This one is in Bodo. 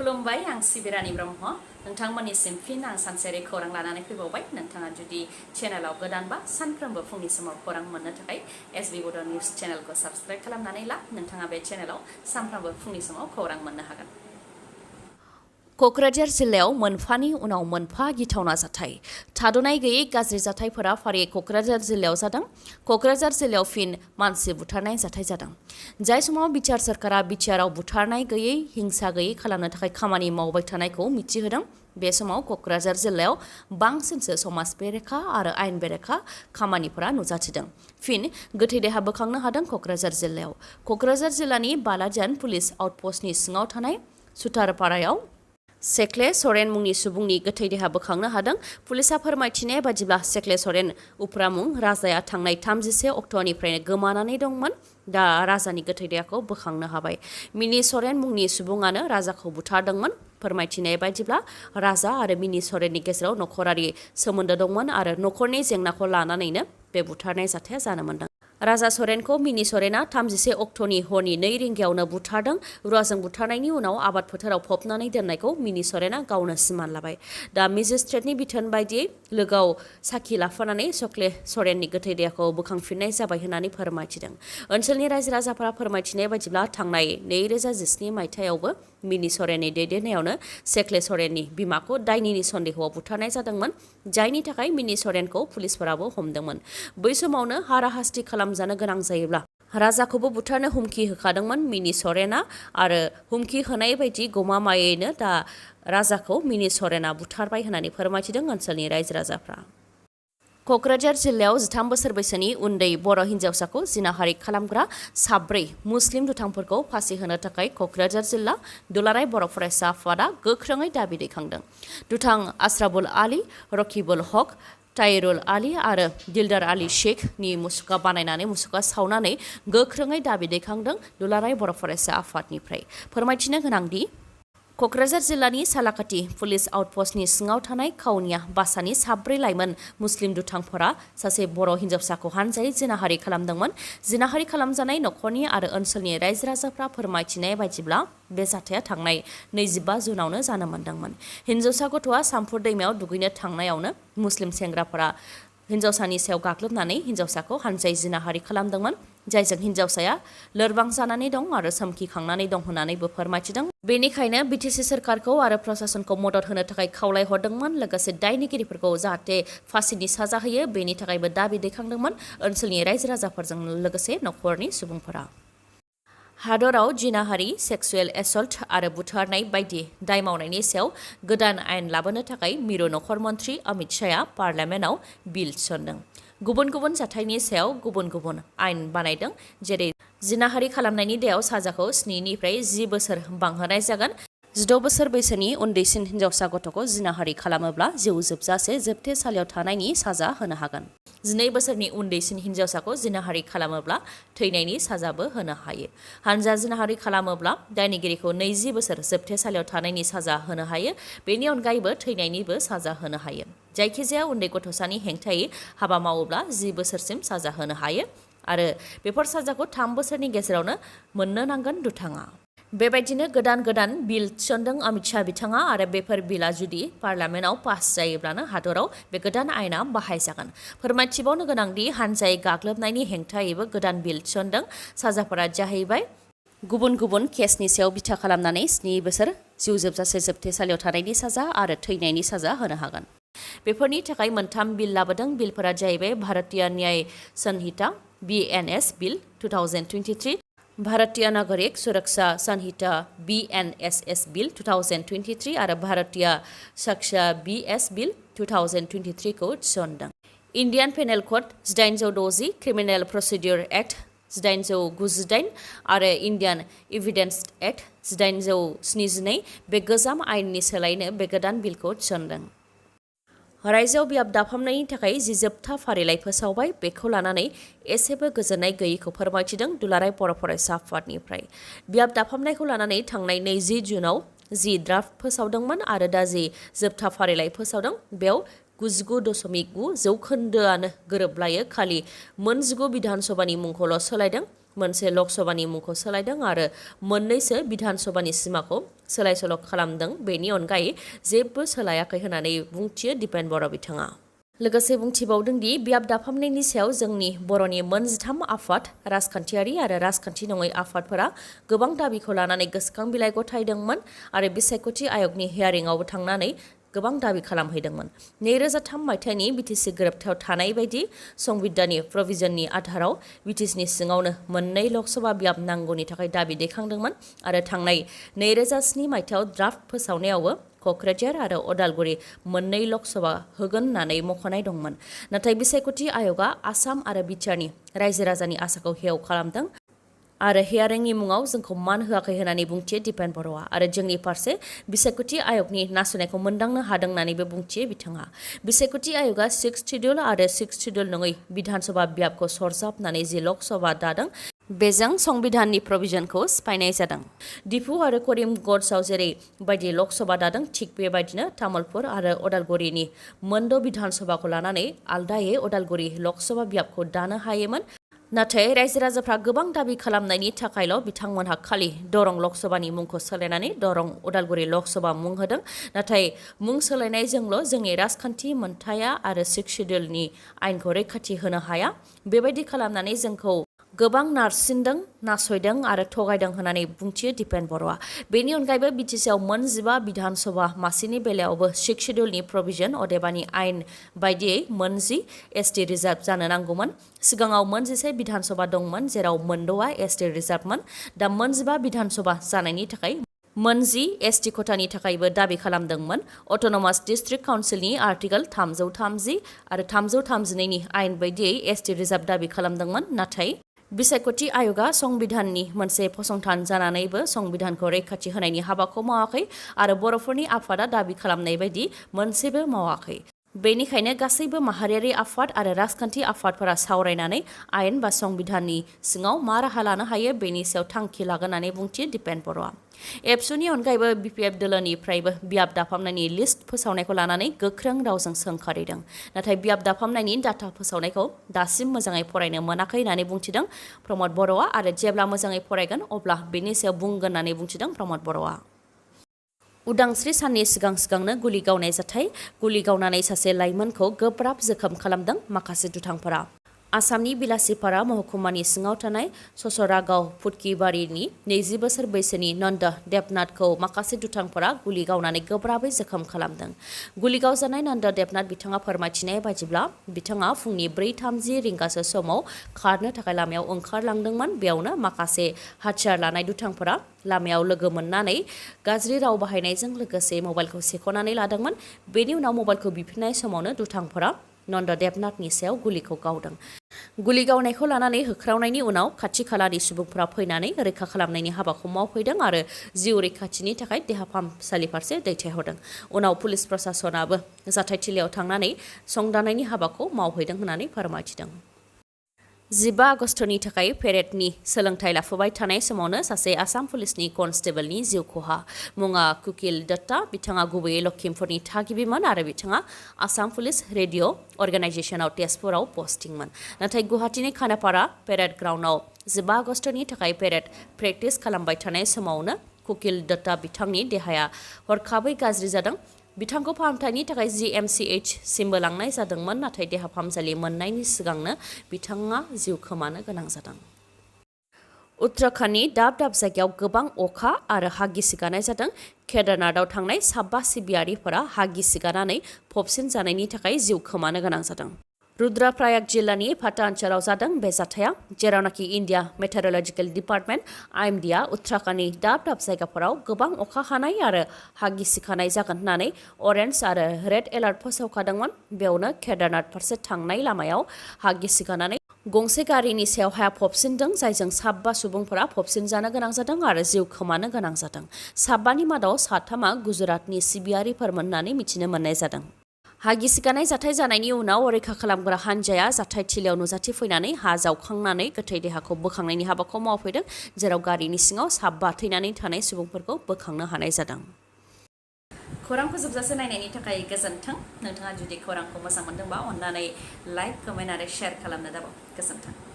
खुलुमबाय आं सिबिरानि ब्रह्म नोंथांमोननिसिम फिन आं सानसेयारि खौरां लानानै फैबावबाय नोंथाङा जुदि चेनेलाव गोदानबा सानफ्रोमबो फुंनि समाव खौरां मोननो थाखाय एसबी बड' निउज चेनेलखौ साबस्क्राइब खालामनानै ला नोंथाङा बे चेनेलाव सानफ्रोमबो फुंनि समाव खौरां मोननो हागोन। क'क्राझार जिल्लायाव मोनफानि उनाव मोनफा गिथावना जाथाय थाद'नाय गैयै गाज्रि जाथायफोरा फारियै क'क्राझार जिल्लायाव जादों। क'क्राझार जिल्लायाव फिन मानसि बुथारनाय जाथाय जादों। जाय समाव बिटिआर सोरखारा बिटिआरआव बुथारनाय गैयै हिंसा गैयै खालामनो थाखाय खामानि मावबाय थानायखौ मिथिहोदों। बे समाव क'क्राझार जिल्लायाव बांसिनसो समाज बेरेखा आरो आयेन बेरेखा खामानिफोरा नुजाथिदों। फिन गोथै देहा बोखांनो हादों क'क्राझार जिल्लायाव। क'क्राझार जिल्लानि बालाजान पुलिस आउटपस्टनि सिङाव थानाय सुथारपारायाव सेक्ले सरेन मुंनि सुबुंनि गोथै देहा बोखांनो हादों। पुलिसा फोरमायथिनाय बादिब्ला सेक्ले सरेन उफ्रा मुं राजाया थांनाय 31 अक्ट'निफ्रायनो गोमानानै दंमोन। दा राजानि गोथै देहाखौ बोखांनो हाबाय। मिनि सरेन मुंनि सुबुङानो राजाखौ बुथारदोंमोन। फोरमायथिनाय बादिब्ला राजा आरो मिनि सरेननि गेजेराव नखरारि सोमोन्दो दंमोन आरो नखरनि जेंनाखौ लानानैनो बे बुथारनाय जाथाया जानो मोन्दों। राजा सरेनखौ मिनि सरेना 31 अक्ट'नि हरनि 2 रिंगायावनो बुथारदों। रुवाजों बुथारनायनि उनाव आबाद फोथाराव फबनानै दोननायखौ मिनि सरेना गावनो सिमान लाबाय। दा मेजिस्ट्रेटनि बिथोन बायदियै लोगोआव साखि लाफानानै सेक्ले सरेननि गोथै देहाखौ बोखांफिननाय जाबाय होननानै फोरमायथिदों। ओनसोलनि रायजो राजाफोरा फोरमायथिनाय बादिब्ला थांनाय 2017 मायथाइयावबो मिनि सरेननि दैदेननायावनो सेक्ले सरेननि बिमाखौ दायनिनि सन्देहआव बुथारनाय जादोंमोन। जायनि थाखाय मिनि सरेनखौ पुलिसफोराबो हमदोंमोन। बै समावनो हाराहास्ति खालामजानो गोनां जायोब्ला राजाखौबो बुथारनो हुमखि होखादोंमोन मिनि सरेना आरो हुमखि होनाय बायदि गमामायैनो दा राजाखौ मिनि सरेना बुथारबाय होननानै फोरमायथिदों ओनसोलनि रायजो राजाफ्रा। क'क्राझार जिल्लायाव 13 बोसोर बैसोनि उन्दै बर' हिन्जावसाखौ जिनाहारि खालामग्रा 4 मुस्लिम दुथांफोरखौ फासि होनो थाखाय क'क्राझार जिल्ला दुलाराय बर' फरायसा आफादा गोख्रोङै दाबि दैखांदों। दुथां आश्राफुल आली, रकिबुल हक, ताइरुल आली आरो दिलदार आली शेखनि मुसुखा बानायनानै मुसुखा सावनानै गोख्रोङै दाबि दैखांदों दुलाराय बर' फरायसा आफादनिफ्राय। फोरमायथिनो गोनांदि क'क्राझार जिल्लानि सालाकाथि पुलिस आउटपस्टनि सिङाव थानाय काउनिया बासानि 4 लाइमोन मुस्लिम दुथांफोरा सासे बर' हिन्जावसाखौ हानजायै जिनाहारि खालामदोंमोन। जिनाहारि खालामजानाय नखरनि आरो ओनसोलनि रायजो राजाफ्रा फोरमायथिनाय बायदिब्ला बे जाथाया थांनाय 25 जुनावनो जानो मोन्दोंमोन। हिन्जावसा गथ'आ सामफुर दैमायाव दुगैनो थांनायावनो मुस्लिम सेंग्राफोरा हिन्जावसानि सायाव गाग्लोबनानै हिन्जावसाखौ हानजायै जिनाहारि खालामदोंमोन। जायजों हिन्जावसाया लोरबां जानानै दं आरो सोमखिखांनानै दं होननानैबो फोरमायथिदों। बेनिखायनो बिटिसि सोरखारखौ आरो प्रशासनखौ मदद होनो थाखाय खावलायहरदोंमोन। लोगोसे दायनिगिरिफोरखौ जाहाथे फासिनि साजा होयो बेनि थाखायबो दाबि दैखांदोंमोन ओनसोलनि रायजो राजाफोरजों लोगोसे नखरनि सुबुंफोरा। हादराव जिनाहारि, सेक्सुएल एसल्ट आरो बुथारनाय बायदि दाय मावनायनि सायाव गोदान आयेन लाबोनो थाखाय मिरु नखर मन्त्रि अमित शाहआ पार्लियामेन्टआव बिल थिसनदों। गुबुन गुबुन जाथायनि सायाव गुबुन गुबुन आयेन बानायदों। जेरै जिनाहारि खालामनायनि दायाव साजाखौ 7 निफ्राय 10 बोसोर बांहोनाय जागोन। 16 बोसोर बैसोनि उन्दैसिन हिन्जावसा गथ'खौ जिनाहारि खालामोब्ला जिउ जोबजासे जोबथेसालियाव थानायनि साजा होनो हागोन। 12 बोसोरनि उन्दैसिन हिन्जावसाखौ जिनाहारि खालामोब्ला थैनायनि साजाबो होनो हायो। हानजा जिनाहारि खालामोब्ला दायनिगिरिखौ 20 बोसोर जोबथेसालियाव थानायनि साजा होनो हायो। बेनि अनगायैबो थैनायनिबो साजा होनो हायो। जायखिजाया उन्दै गथ'सानि हेंथायै हाबा मावोब्ला 10 बोसोरसिम साजा होनो हायो आरो बेफोर साजाखौ 3 बोसोरनि गेजेरावनो मोननो नांगोन दुथाङा। बेबायदिनो गोदान बिल थिसनदों अमित शाह बिथाङा आरो बेफोर बिला जुदि पार्लियामेन्टआव पास जायोब्लानो हादराव बे गोदान आयेना बाहायजागोन। फोरमायथिबावनो गोनांदि हानजायै गाग्लोबनायनि हेंथायैबो गोदान बिल थिसनदों। साजाफोरा जाहैबाय गुबुन गुबुन केसनि सायाव बिथा खालामनानै 7 बोसोर जिउ जोबजासे जोबथेसालियाव थानायनि साजा आरो थैनायनि साजा होनो हागोन। बेफोरनि थाखाय 3 बिल लाबोदों। बिलफोरा जाहैबाय भारतीय न्याय संहिता BNS बिल 2023, भारतीय नागरिक सुरक्षा संहिता BNSS बिल 2023 आरो भारतीय साक्ष्य BS बिल 2023 खौ थिसनदों। Indian penal code 1860, criminal procedure act 1898 आरो इन्डियान एभिडेन्स एक्ट 1872 बे गोजाम आयेननि सोलायनो बे गोदान बिलखौ थिसनदों। रायजोआव बियाब दाफामनायनि थाखाय जि जोबथा फारिलाइ फोसावबाय बेखौ लानानै एसेबो गोजोननाय गैयैखौ फोरमायथिदों दुलाराय बर' फरायसा आफादनिफ्राय। बियाब दाफामनायखौ लानानै थांनाय 20 जुनाव जि ड्राफ्ट फोसावदोंमोन आरो दा जि जोबथा फारिलाइ फोसावदों बेयाव 99.9% गोरोबलायो। खालि 19 बिधान सभानि मुंखौल' सोलायदों। मोनसे लक सभानि मुंखौ सोलायदों आरो मोननैसो बिधान सभानि सिमाखौ सोलाय सोल' खालामदों। बेनि अनगायै जेबो सोलायाखै होननानै बुंथियो दिपेन बर' बिथाङा। लोगोसे बुंथिबावदों दि बियाब दाफामनायनि सायाव जोंनि बर'नि मोनजिथाम आफाद राजखान्थियारि आरो राजखान्थि नङै आफादफोरा गोबां दाबिखौ लानानै गोसोखां बिलाइ गथायदोंमोन आरो बिसायख'थि आय'गनि हियारिंआवबो थांनानै गोबां दाबि खालामहैदोंमोन। 2003 मायथाइनि बिटिसि गोरोबथायाव थानाय बायदि संबिधाननि प्रभिजननि आधाराव बिटिसिनि सिङावनो मोननै लकसभा बियाब नांगौनि थाखाय दाबि दैखांदोंमोन आरो थांनाय 2007 मायथाइयाव ड्राफ्ट फोसावनायावबो क'क्राझार आरो अदालगुरि मोननै लकसभा होगोन होननानै मख'नाय दंमोन। नाथाय बिसायख'थि आय'गआ आसाम आरो बिटिआरनि रायजो राजानि आसाखौ हेव खालामदों आरो हियारिंनि मुङाव जोंखौ मान होआखै होननानै बुंथियो दिपेन बर'आ आरो जोंनि फारसे बिसायख'थि आय'गनि नासयनायखौ मोनदांनो हादों होननानैबो बुंथियो बिथाङा। बिसायख'थि आय'गआ 6 शिड्युल आरो 6 शिड्युल नङै बिधान सभा बियाबखौ सरजाबनानै जि लकसभा दादों बेजों संबिधाननि प्रभिजनखौ सिफायनाय जादों। दिफु आरो करिमगन्जआव जेरै बायदि लकसभा दादों थिग बेबायदिनो तामुलपुर आरो अदालगुरिनि मोनद' बिधान सभाखौ लानानै आलदायै अदालगुरि लकसभा बियाबखौ दानो हायोमोन। नाथाय रायजो राजाफ्रा गोबां दाबि खालामनायनि थाखायल' बिथांमोनहा खालि दरं लकसभानि मुंखौ सोलायनानै दरं उदालगुरि लकसभा मुं होदों। नाथाय मुं सोलायनायजोंल' जोंनि राजखान्थि मोनथाया आरो 6 शिड्युलनि आयेनखौ रैखाथि होनो हाया। बेबायदि खालामनानै जोंखौ गोबां नारसिनदों, नासयदों आरो थगायदों होननानै बुंथियो दिपेन बर'आ। बेनि अनगायैबो बिटिसिआव मोन 15 बिधान सभा मासिनि बेलायावबो 6 शिड्युलनि प्रभिजन अदेबानि आयेन बायदियै मोन 10 एसटि रिजार्भ जानो नांगौमोन। सिगाङाव मोन 11 बिधान सभा दंमोन जेराव मोनद'आ एसटि रिजार्भमोन। दा मोन 15 बिधान सभा जानायनि थाखाय मोन 10 एसटि खथानि थाखायबो दाबि खालामदोंमोन। अट'नमास डिस्ट्रिक्ट काउन्सिलनि आर्टिकल 330 आरो 332 नि आयेन बायदियै एसटि रिजार्भ दाबि खालामदोंमोन। नाथाय बिसायख'थि आय'गआ संबिधाननि मोनसे फसंथान जानानैबो संबिधानखौ रैखाथि होनायनि हाबाखौ मावाखै आरो बर'फोरनि आफादा दाबि खालामनाय बायदि मोनसेबो मावाखै। बेनिखायनो गासैबो माहारियारि आफाद आरो राजखान्थि आफादफोरा सावरायनानै आयेन बा संबिधाननि सिङाव मा राहा लानो हायो बेनि सायाव थांखि लागोन होननानै बुंथियो दिपेन बर'आ। एबसुनि अनगायैबो बिपिएफ दोलोनिफ्रायबो बियाब दाफामनायनि लिस्ट फोसावनायखौ लानानै गोख्रों रावजों सोंखारिदों। नाथाय बियाब दाफामनायनि डाटा फोसावनायखौ दासिम मोजाङै फरायनो मोनाखै होननानै बुंथिदों प्रमद बर'आ आरो जेब्ला मोजाङै फरायगोन अब्ला बेनि सायाव बुंगोन होननानै बुंथिदों प्रमद बर'आ। उदांस्रि साननि सिगांनो गुलि गावनाय जाथाय। गुलि गावनानै सासे लाइमोनखौ गोब्राब जोखोम खालामदों माखासे दुथांफोरा। आसामनि बिलासिपारा महकुमानि सिङाव थानाय ससरागाव फुटकिबारिनि 20 बोसोर बैसोनि नन्द देबनाथखौ माखासे दुथांफोरा गुलि गावनानै गोब्राबै जोखोम खालामदों। गुलि गावजानाय नन्द देबनाथ बिथाङा फोरमायथिनाय बायदिब्ला बिथाङा फुंनि 4:30 रिंगासो समाव खारनो थाखाय लामायाव ओंखारलांदोंमोन। बेयावनो माखासे हाथियार लानाय दुथांफोरा लामायाव लोगो मोननानै गाज्रि राव बाहायनायजों लोगोसे मबाइलखौ सेख'नानै लादोंमोन। बेनि उनाव मबाइलखौ बिफिननाय समावनो दुथांफोरा नन्द देबनाथनि सायाव गुलिखौ गावदों। गुलि गावनायखौ लानानै होख्रावनायनि उनाव खाथि खालानि सुबुंफोरा फैनानै रैखा खालामनायनि हाबाखौ मावफैदों आरो जिउ रैखाथिनि थाखाय देहा फाहामसालि फारसे दैथायहरदों। उनाव पुलिस प्रशासनाबो जाथायथिलियाव थांनानै संदाननायनि हाबाखौ मावहैदों होननानै फोरमायथिदों। 15 आगस्टनि थाखाय पेरेडनि सोलोंथाइ लाफुबाय थानाय समावनो सासे आसाम पुलिसनि कनस्टेबलनि जिउ खहा। मुङा कुकिल दत्ता। बिथाङा गुबैयै लखिमपुरनि थागिबिमोन आरो बिथाङा आसाम पुलिस रेडिअ' अर्गेनाइजेसनाव तेजपुराव पस्टिंमोन। नाथाय गुवाहाटीनि खानापारा पेरेड ग्राउन्डआव 15 आगस्टनि थाखाय पेरेड प्रेक्टिस खालामबाय थानाय समावनो कुकिल दत्ता बिथांनि देहाया हरखाबै गाज्रि जादों। बिथांखौ फाहामथायनि थाखाय GMCH सिमबो लांनाय जादोंमोन। नाथाय देहा फाहामसालि मोननायनि सिगांनो बिथाङा जिउ खोमानो गोनां जादों। उत्तराखन्डनि दाब दाब जायगायाव गोबां अखा आरो हा गिसिगानाय जादों। केदारनाथआव थांनाय 15 सिबियारिफोरा हा गिसिगानानै फबसिन जानायनि थाखाय जिउ खोमानो गोनां जादों। रुद्रप्रयाग जिल्लानि फाटा ओनसोलाव जादों बे जाथाया, जेरावनाखि इन्डिया मेटेरलजिकेल डिपार्टमेन्ट IMDआ उत्तराखन्डनि दाब दाब जायगाफोराव गोबां अखा हानाय आरो हा गिसिखानाय जागोन होननानै अरेन्ज आरो रेड एलार्ट फोसावखादोंमोन। बेयावनो केदारनाथ फारसे थांनाय लामायाव हा गिसिखानानै गंसे गारिनि सायाव हाया फबसिनदों, जायजों 15 सुबुंफोरा फबसिन जानो गोनां जादों आरो जिउ खोमानो गोनां जादों। 15नि मादाव 3आ गुजरातनि सिबियारिफोरमोन होननानै मिथिनो मोननाय जादों। हा गिसिगानाय जाथाय जानायनि उनाव रैखा खालामग्रा हान्जाया जाथायथिलियाव नुजाथिफैनानै हा जावखांनानै गोथै देहाखौ बोखांनायनि हाबाखौ मावफैदों, जेराव गारिनि सिङाव 15 थैनानै थानाय सुबुंफोरखौ बोखांनो हानाय जादों। खौरांखौ जोबजासे नायनायनि थाखाय गोजोन्थों। नोंथाङा जुदि खौरांखौ मोजां मोनदोंबा अन्नानै लाइक, कमेन्ट आरो शेयार खालामनो दाबाव। गोजोन्थों।